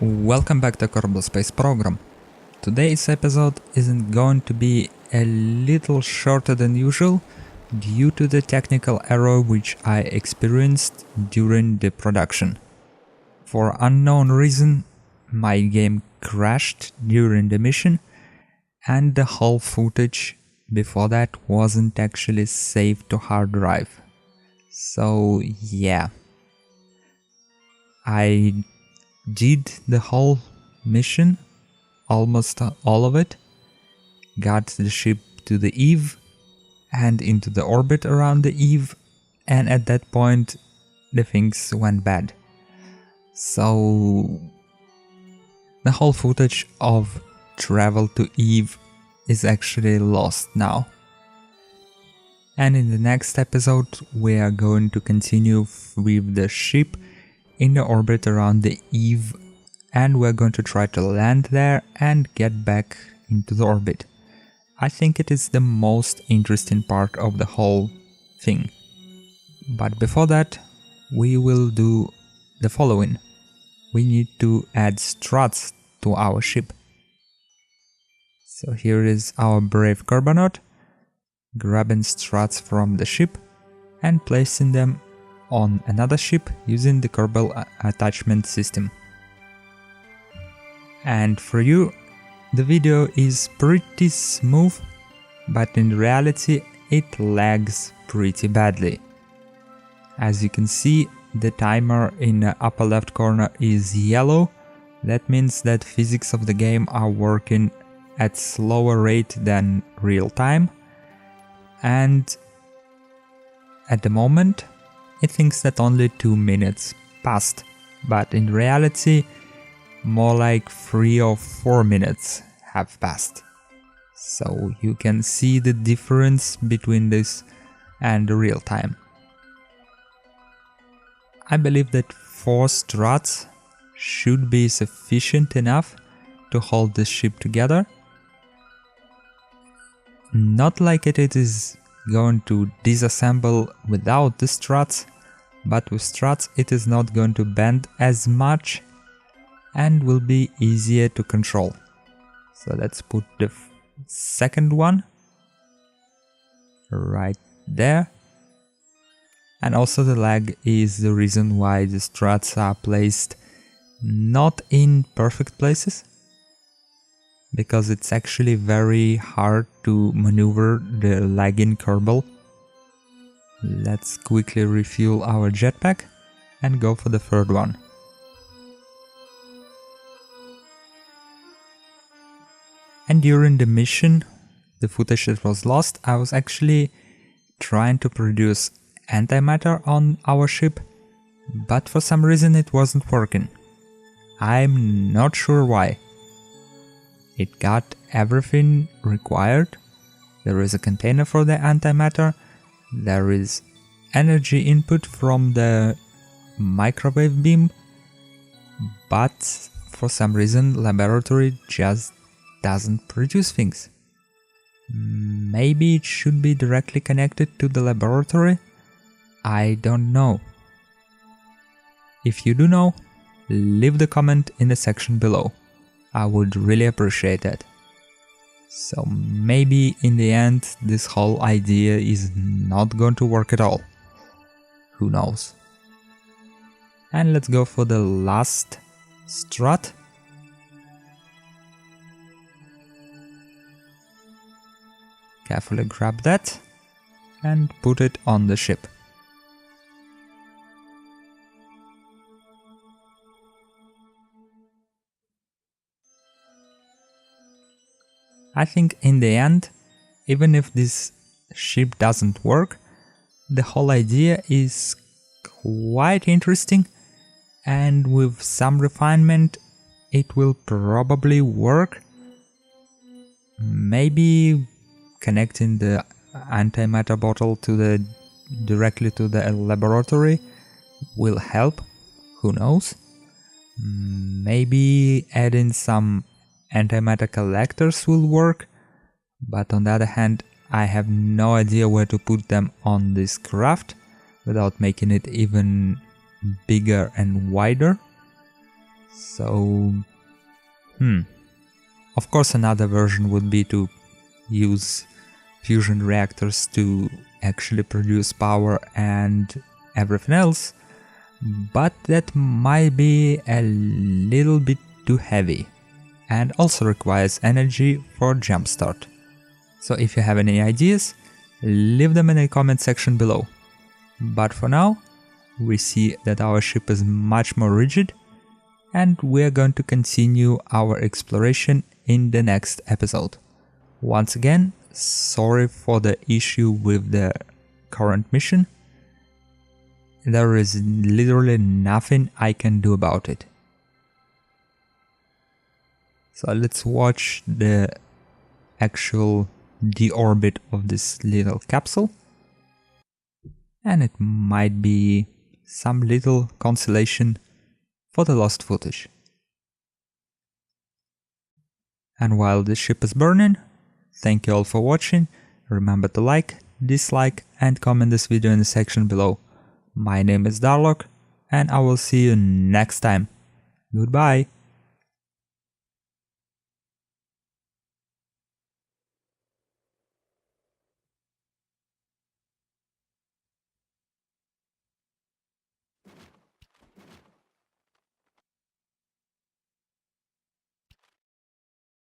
Welcome back to Kerbal Space Program. Today's episode isn't going to be a little shorter than usual due to the technical error which I experienced during the production. For unknown reason, my game crashed during the mission and the whole footage before that wasn't actually saved to hard drive. So yeah, I did the whole mission, almost all of it, got the ship to the EVE and into the orbit around the EVE, and at that point the things went bad. So the whole footage of travel to EVE is actually lost now. And in the next episode we are going to continue with the ship in the orbit around the EVE, and we're going to try to land there and get back into the orbit. I think it is the most interesting part of the whole thing. But before that, we will do the following. We need to add struts to our ship. So here is our brave Kerbonaut, grabbing struts from the ship and placing them on another ship using the Kerbal attachment system. And for you, the video is pretty smooth, but in reality it lags pretty badly. As you can see, the timer in the upper left corner is yellow. That means that physics of the game are working at slower rate than real time, and at the moment it thinks that only 2 minutes passed, but in reality more like 3 or 4 minutes have passed. So you can see the difference between this and the real time. I believe that 4 struts should be sufficient enough to hold the ship together. Not like it is going to disassemble without the struts, but with struts it is not going to bend as much and will be easier to control. So let's put the second one right there. And also the lag is the reason why the struts are placed not in perfect places, because it's actually very hard to maneuver the lagging Kerbal. Let's quickly refuel our jetpack and go for the third one. And during the mission, the footage that was lost, I was actually trying to produce antimatter on our ship, but for some reason it wasn't working. I'm not sure why. It got everything required. There is a container for the antimatter, there is energy input from the microwave beam, but for some reason laboratory just doesn't produce things. Maybe it should be directly connected to the laboratory? I don't know. If you do know, leave the comment in the section below. I would really appreciate it. So maybe in the end this whole idea is not going to work at all. Who knows? And let's go for the last strut. Carefully grab that and put it on the ship. I think in the end, even if this ship doesn't work, the whole idea is quite interesting, and with some refinement it will probably work. Maybe connecting the antimatter bottle directly to the laboratory will help, who knows. Maybe adding some antimatter collectors will work, but on the other hand I have no idea where to put them on this craft without making it even bigger and wider. So, of course another version would be to use fusion reactors to actually produce power and everything else, but that might be a little bit too heavy and also requires energy for jumpstart. So if you have any ideas, leave them in the comment section below. But for now, we see that our ship is much more rigid, and we're going to continue our exploration in the next episode. Once again, sorry for the issue with the current mission. There is literally nothing I can do about it. So let's watch the actual deorbit of this little capsule. And it might be some little consolation for the lost footage. And while the ship is burning, thank you all for watching. Remember to like, dislike and comment this video in the section below. My name is Darlock, and I will see you next time. Goodbye.